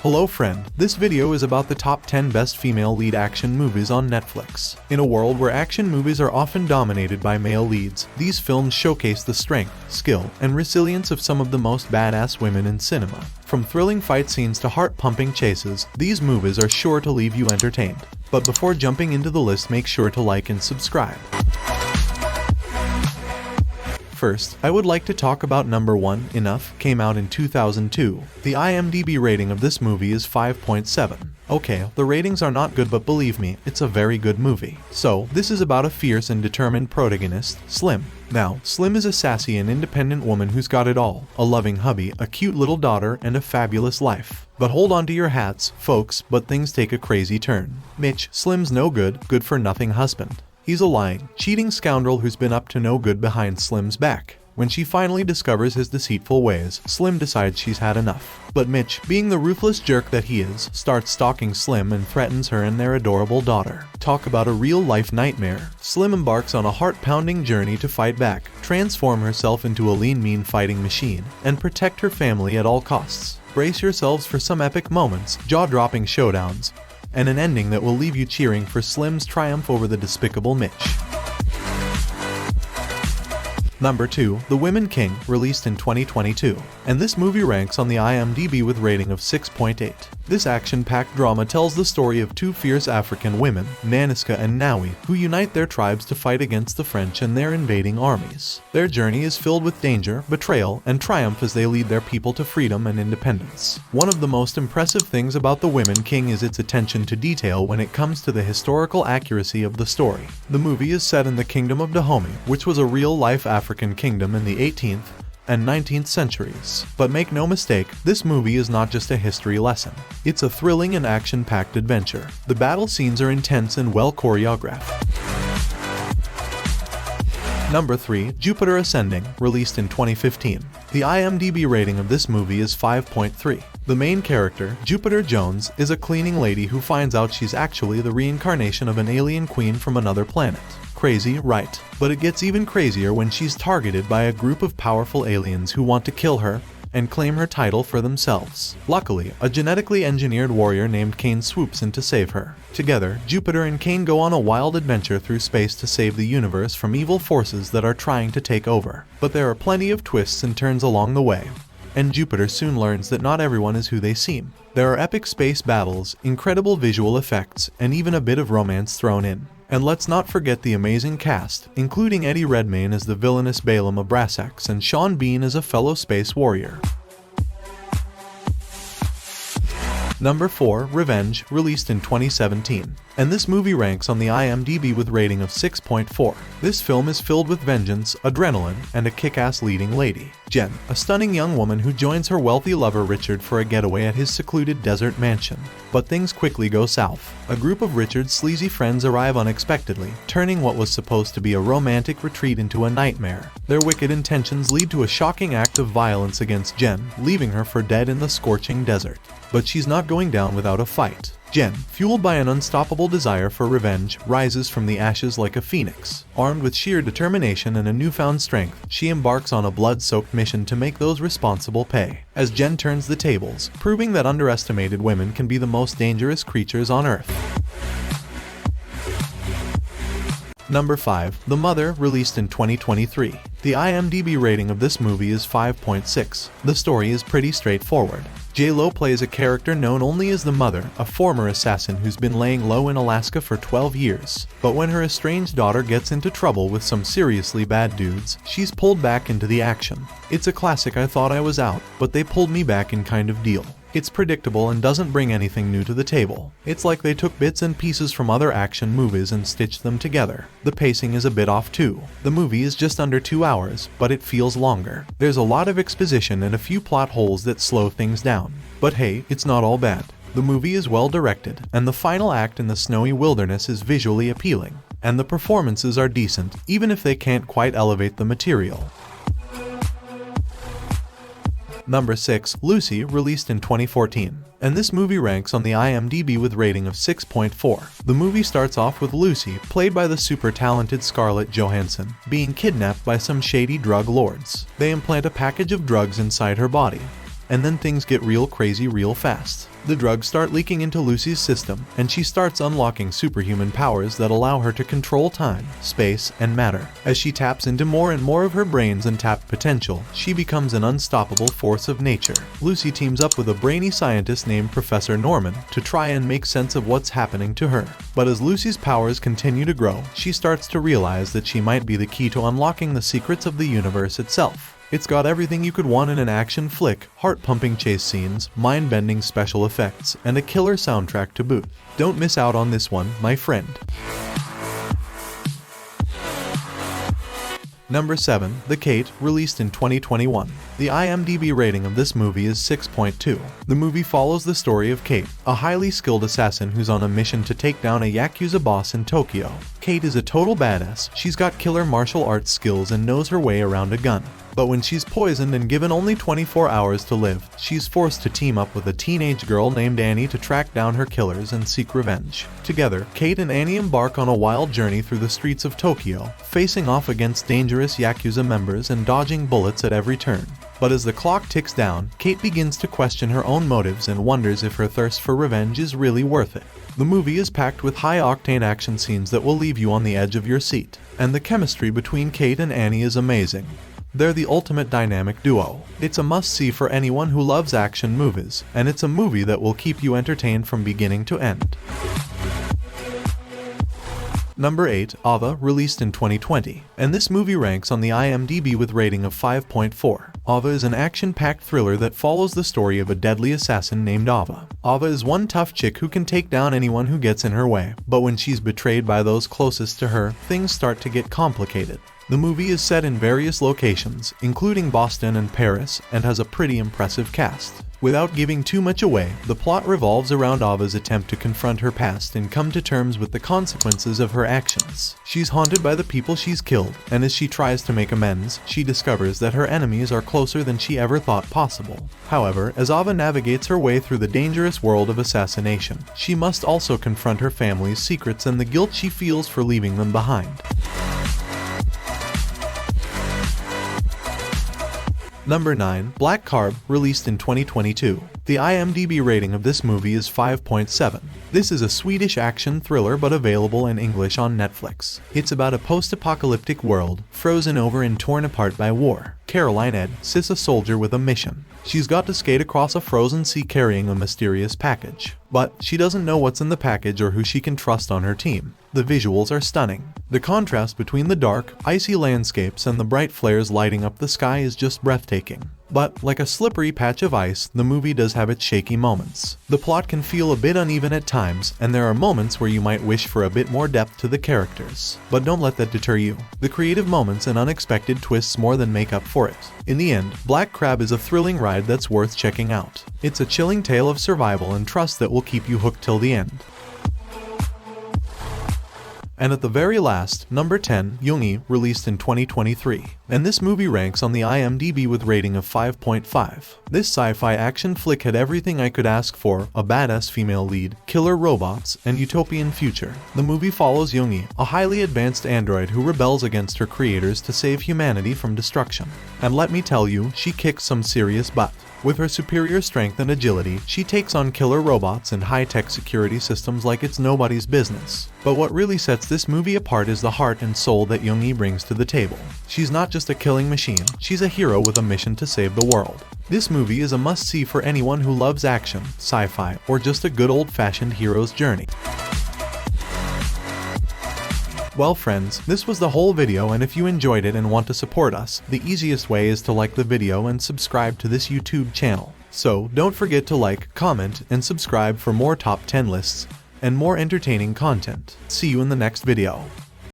Hello friend, this video is about the top 10 best female lead action movies on Netflix. In a world where action movies are often dominated by male leads, these films showcase the strength, skill, and resilience of some of the most badass women in cinema. From thrilling fight scenes to heart-pumping chases, these movies are sure to leave you entertained. But before jumping into the list, make sure to like and subscribe. First, I would like to talk about number 1, Enough, came out in 2002. The IMDb rating of this movie is 5.7. Okay, the ratings are not good, but believe me, it's a very good movie. So, this is about a fierce and determined protagonist, Slim. Now, Slim is a sassy and independent woman who's got it all: a loving hubby, a cute little daughter, and a fabulous life. But hold on to your hats, folks, but things take a crazy turn. Mitch, Slim's no good, good-for-nothing husband. He's a lying, cheating scoundrel who's been up to no good behind Slim's back. When she finally discovers his deceitful ways, Slim decides she's had enough. But Mitch, being the ruthless jerk that he is, starts stalking Slim and threatens her and their adorable daughter. Talk about a real-life nightmare. Slim embarks on a heart-pounding journey to fight back, transform herself into a lean, mean fighting machine, and protect her family at all costs. Brace yourselves for some epic moments, jaw-dropping showdowns, and an ending that will leave you cheering for Slim's triumph over the despicable Mitch. Number 2, The Women King, released in 2022. And this movie ranks on the IMDb with rating of 6.8. This action-packed drama tells the story of two fierce African women, Nanisca and Nawi, who unite their tribes to fight against the French and their invading armies. Their journey is filled with danger, betrayal, and triumph as they lead their people to freedom and independence. One of the most impressive things about The Women King is its attention to detail when it comes to the historical accuracy of the story. The movie is set in the Kingdom of Dahomey, which was a real-life African kingdom in the 18th and 19th centuries. But make no mistake, this movie is not just a history lesson. It's a thrilling and action-packed adventure. The battle scenes are intense and well choreographed. Number 3, Jupiter Ascending, released in 2015. The IMDb rating of this movie is 5.3. The main character, Jupiter Jones, is a cleaning lady who finds out she's actually the reincarnation of an alien queen from another planet. Crazy, right? But it gets even crazier when she's targeted by a group of powerful aliens who want to kill her and claim her title for themselves. Luckily, a genetically engineered warrior named Kane swoops in to save her. Together, Jupiter and Kane go on a wild adventure through space to save the universe from evil forces that are trying to take over. But there are plenty of twists and turns along the way, and Jupiter soon learns that not everyone is who they seem. There are epic space battles, incredible visual effects, and even a bit of romance thrown in. And let's not forget the amazing cast, including Eddie Redmayne as the villainous Balaam Abrasax and Sean Bean as a fellow space warrior. Number 4, Revenge, released in 2017. And this movie ranks on the IMDb with rating of 6.4. This film is filled with vengeance, adrenaline, and a kick-ass leading lady, Jen, a stunning young woman who joins her wealthy lover Richard for a getaway at his secluded desert mansion. But things quickly go south. A group of Richard's sleazy friends arrive unexpectedly, turning what was supposed to be a romantic retreat into a nightmare. Their wicked intentions lead to a shocking act of violence against Jen, leaving her for dead in the scorching desert. But she's not going down without a fight. Jen, fueled by an unstoppable desire for revenge, rises from the ashes like a phoenix. Armed with sheer determination and a newfound strength, she embarks on a blood-soaked mission to make those responsible pay. As Jen turns the tables, proving that underestimated women can be the most dangerous creatures on Earth. Number 5, The Mother, released in 2023. The IMDb rating of this movie is 5.6. The story is pretty straightforward. J-Lo plays a character known only as the Mother, a former assassin who's been laying low in Alaska for 12 years. But when her estranged daughter gets into trouble with some seriously bad dudes, she's pulled back into the action. It's a classic I thought I was out, but they pulled me back in kind of deal. It's predictable and doesn't bring anything new to the table. It's like they took bits and pieces from other action movies and stitched them together. The pacing is a bit off too. The movie is just under 2 hours, but it feels longer. There's a lot of exposition and a few plot holes that slow things down. But hey, it's not all bad. The movie is well directed, and the final act in the snowy wilderness is visually appealing. And the performances are decent, even if they can't quite elevate the material. Number 6, Lucy, released in 2014. And this movie ranks on the IMDb with rating of 6.4. The movie starts off with Lucy, played by the super talented Scarlett Johansson, being kidnapped by some shady drug lords. They implant a package of drugs inside her body, and then things get real crazy real fast. The drugs start leaking into Lucy's system, and she starts unlocking superhuman powers that allow her to control time, space, and matter. As she taps into more and more of her brain's untapped potential, she becomes an unstoppable force of nature. Lucy teams up with a brainy scientist named Professor Norman to try and make sense of what's happening to her. But as Lucy's powers continue to grow, she starts to realize that she might be the key to unlocking the secrets of the universe itself. It's got everything you could want in an action flick, heart-pumping chase scenes, mind-bending special effects, and a killer soundtrack to boot. Don't miss out on this one, my friend. Number 7. The Kate, released in 2021. The IMDb rating of this movie is 6.2. The movie follows the story of Kate, a highly skilled assassin who's on a mission to take down a Yakuza boss in Tokyo. Kate is a total badass. She's got killer martial arts skills and knows her way around a gun. But when she's poisoned and given only 24 hours to live, she's forced to team up with a teenage girl named Annie to track down her killers and seek revenge. Together, Kate and Annie embark on a wild journey through the streets of Tokyo, facing off against dangerous Yakuza members and dodging bullets at every turn. But as the clock ticks down, Kate begins to question her own motives and wonders if her thirst for revenge is really worth it. The movie is packed with high-octane action scenes that will leave you on the edge of your seat, and the chemistry between Kate and Annie is amazing. They're the ultimate dynamic duo. It's a must-see for anyone who loves action movies, and it's a movie that will keep you entertained from beginning to end. Number 8. Ava, released in 2020, and this movie ranks on the IMDb with rating of 5.4. Ava is an action-packed thriller that follows the story of a deadly assassin named Ava. Ava is one tough chick who can take down anyone who gets in her way, but when she's betrayed by those closest to her, things start to get complicated. The movie is set in various locations, including Boston and Paris, and has a pretty impressive cast. Without giving too much away, the plot revolves around Ava's attempt to confront her past and come to terms with the consequences of her actions. She's haunted by the people she's killed, and as she tries to make amends, she discovers that her enemies are closer than she ever thought possible. However, as Ava navigates her way through the dangerous world of assassination, she must also confront her family's secrets and the guilt she feels for leaving them behind. Number 9. Black Carb, released in 2022. The IMDb rating of this movie is 5.7. This is a Swedish action thriller but available in English on Netflix. It's about a post-apocalyptic world, frozen over and torn apart by war. Caroline Ed sits a soldier with a mission. She's got to skate across a frozen sea carrying a mysterious package. But she doesn't know what's in the package or who she can trust on her team. The visuals are stunning. The contrast between the dark, icy landscapes and the bright flares lighting up the sky is just breathtaking. But, like a slippery patch of ice, the movie does have its shaky moments. The plot can feel a bit uneven at times, and there are moments where you might wish for a bit more depth to the characters. But don't let that deter you. The creative moments and unexpected twists more than make up for it. In the end, Black Crab is a thrilling ride that's worth checking out. It's a chilling tale of survival and trust that will keep you hooked till the end. And at the very last, number 10, Yoongi, released in 2023. And this movie ranks on the IMDb with rating of 5.5. This sci-fi action flick had everything I could ask for: a badass female lead, killer robots, and utopian future. The movie follows Yoongi, a highly advanced android who rebels against her creators to save humanity from destruction. And let me tell you, she kicks some serious butt. With her superior strength and agility, she takes on killer robots and high-tech security systems like it's nobody's business. But what really sets this movie apart is the heart and soul that Yoongi brings to the table. She's not just a killing machine, she's a hero with a mission to save the world. This movie is a must-see for anyone who loves action, sci-fi, or just a good old-fashioned hero's journey. Well friends, this was the whole video, and if you enjoyed it and want to support us, the easiest way is to like the video and subscribe to this YouTube channel. So don't forget to like, comment, and subscribe for more top 10 lists and more entertaining content. See you in the next video.